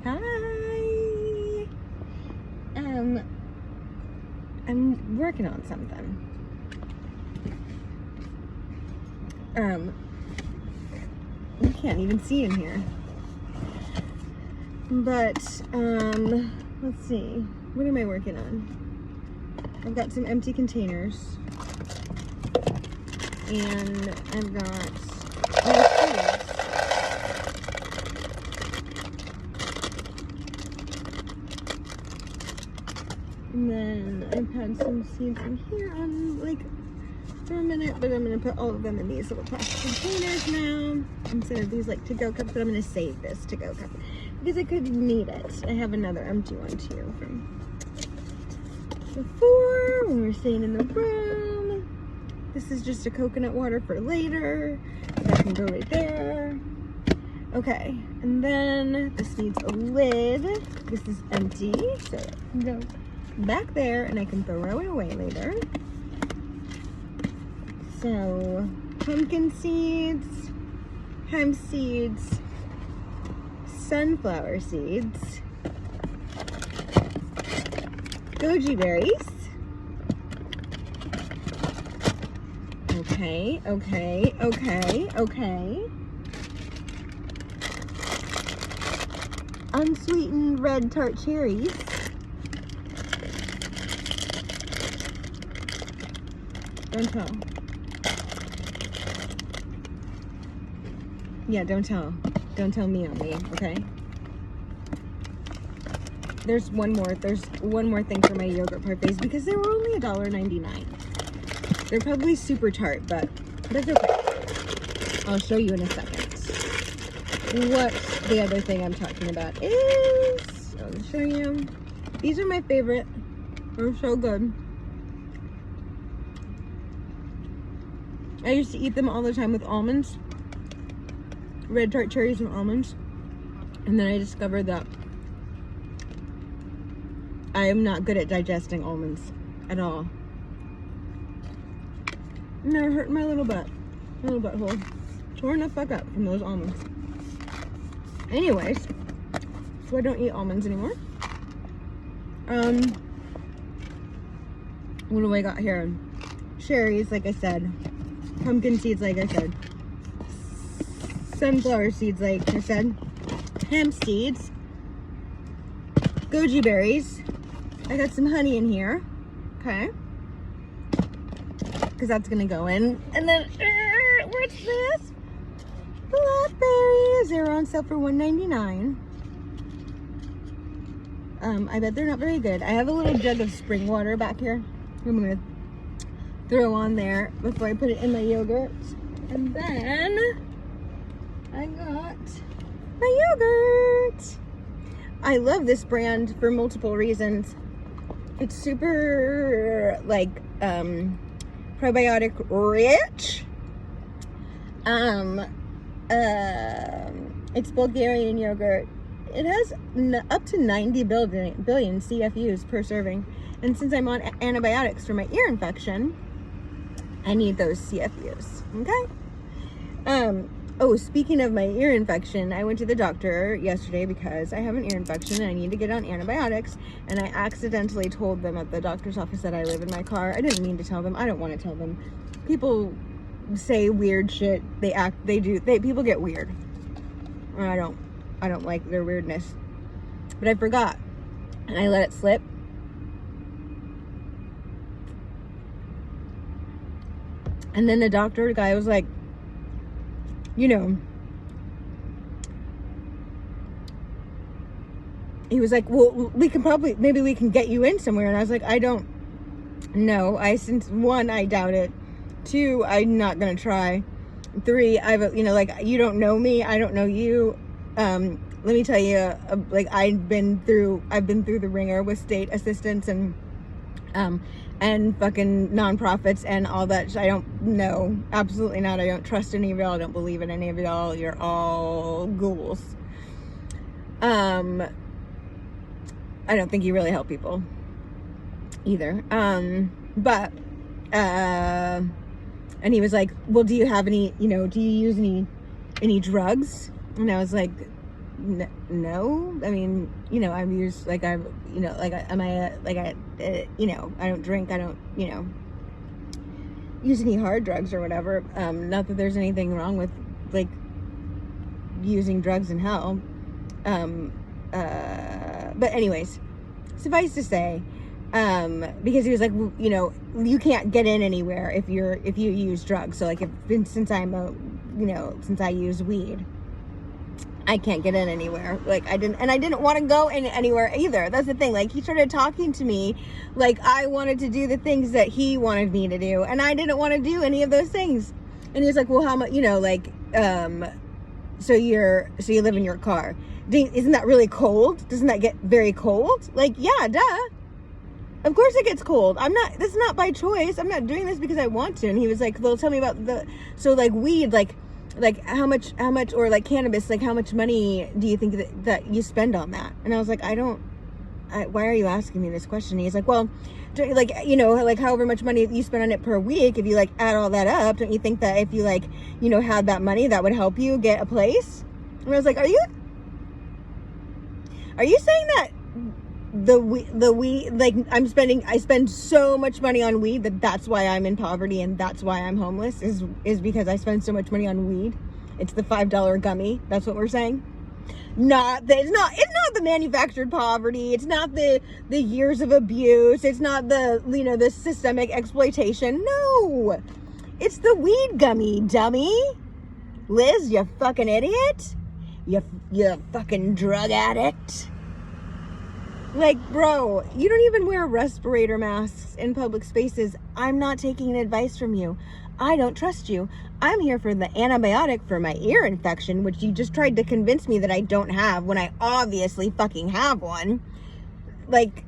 Hi. I'm working on something. You can't even see in here. But, let's see. What am I working on? I've got some empty containers. And I've got more seeds. And then I've had some seeds in here on for a minute, but I'm gonna put all of them in these little plastic containers now instead of these to-go cups. But I'm gonna save this to-go cup because I could need it. I have another empty one too from before when we were staying in the room. This is just a coconut water for later. That can go right there. Okay, and then this needs a lid. This is empty, so it can go back there and I can throw it away later. So, pumpkin seeds, hemp seeds, sunflower seeds, goji berries. Okay. Unsweetened red tart cherries. Don't tell. Yeah, don't tell. Don't tell me on me, okay? There's one more thing for my yogurt parfaits because they were only $1.99. They're probably super tart, but that's okay. I'll show you in a second. What the other thing I'm talking about is, I'll show you. These are my favorite. They're so good. I used to eat them all the time with almonds. Red tart cherries and almonds. And then I discovered that I am not good at digesting almonds at all. And they're hurting my little butthole. Torn the fuck up from those almonds. Anyways, so I don't eat almonds anymore. What do I got here? Cherries, like I said. Pumpkin seeds, like I said. Sunflower seeds, like I said. Hemp seeds. Goji berries. I got some honey in here. Okay. Because that's going to go in. And then, what's this? Blackberries. They're on sale for $1.99. I bet they're not very good. I have a little jug of spring water back here. I'm going to throw on there before I put it in my yogurt. And then I got my yogurt. I love this brand for multiple reasons. It's super probiotic rich. It's Bulgarian yogurt. It has up to 90 billion CFUs per serving. And since I'm on antibiotics for my ear infection, I need those CFUs, okay? Oh, speaking of my ear infection, I went to the doctor yesterday because I have an ear infection and I need to get on antibiotics. And I accidentally told them at the doctor's office that I live in my car. I didn't mean to tell them. I don't want to tell them. People say weird shit. People get weird. And I don't like their weirdness. But I forgot. And I let it slip. And then the doctor guy was like, you know, he was like, well, maybe we can get you in somewhere. And I was like, I don't know. One, I doubt it. Two, I'm not going to try. Three, you don't know me. I don't know you. Let me tell you, I've been through the ringer with state assistance and fucking nonprofits and all that. I don't know. Absolutely not. I don't trust any of y'all. I don't believe in any of y'all. You're all ghouls. I don't think you really help people either. And he was like, well, do you have any, do you use any drugs? And I was like, no. I mean, you know, I've used, like, I've, you know, like, you know, I don't drink, I don't, you know, use any hard drugs or whatever. Not that there's anything wrong with, like, using drugs in hell. But anyways, suffice to say, because he was like, you know, you can't get in anywhere if you use drugs. So, like, since I use weed, I can't get in anywhere. Like, I didn't want to go in anywhere either. That's the thing. Like, he started talking to me like I wanted to do the things that he wanted me to do, and I didn't want to do any of those things. And he was like, well, how much, you know, like, so you live in your car. Isn't that really cold? Doesn't that get very cold? Like, yeah, duh. Of course it gets cold. This is not by choice. I'm not doing this because I want to. And he was like, well, tell me about so, like, weed, like how much, or like cannabis, like how much money do you think that you spend on that? And I was like, why are you asking me this question? And he's like, well, like, you know, like however much money you spend on it per week, if you like add all that up, don't you think that if you, like, you know, had that money, that would help you get a place? And I was like, are you saying that the weed, like, I spend so much money on weed that's why I'm in poverty and that's why I'm homeless, is because I spend so much money on weed? It's the $5 gummy. That's what we're saying. It's not the manufactured poverty. It's not the years of abuse. It's not the, you know, the systemic exploitation. No, it's the weed gummy, dummy. Liz, you fucking idiot. You fucking drug addict. Like, bro, you don't even wear respirator masks in public spaces. I'm not taking advice from you. I don't trust you. I'm here for the antibiotic for my ear infection, which you just tried to convince me that I don't have when I obviously fucking have one. Like,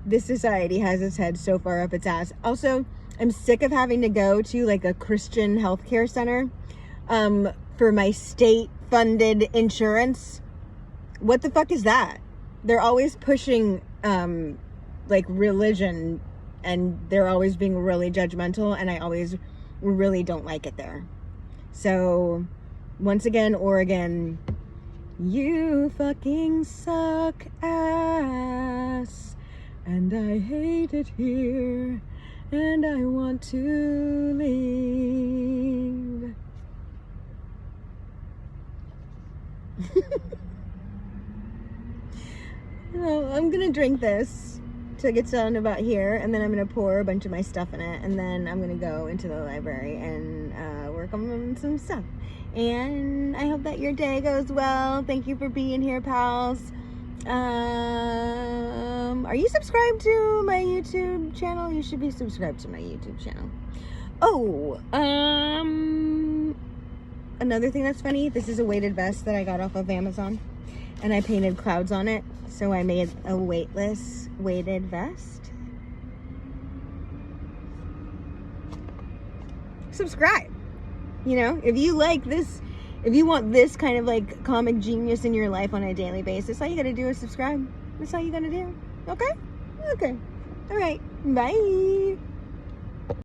this society has its head so far up its ass. Also, I'm sick of having to go to, like, a Christian healthcare center for my state-funded insurance. What the fuck is that? They're always pushing, like, religion, and they're always being really judgmental, and I always really don't like it there. So, once again, Oregon, you fucking suck ass, and I hate it here, and I want to leave. No, I'm gonna drink this till it gets done about here, and then I'm gonna pour a bunch of my stuff in it, and then I'm gonna go into the library and work on some stuff. And I hope that your day goes well. Thank you for being here, pals. Are you subscribed to my YouTube channel? You should be subscribed to my YouTube channel. Oh, another thing that's funny, this is a weighted vest that I got off of Amazon, and I painted clouds on it, so I made a weightless weighted vest. Subscribe. You know, if you like this, if you want this kind of, like, comic genius in your life on a daily basis, all you gotta do is subscribe. That's all you gotta do. Okay? Okay. All right. Bye.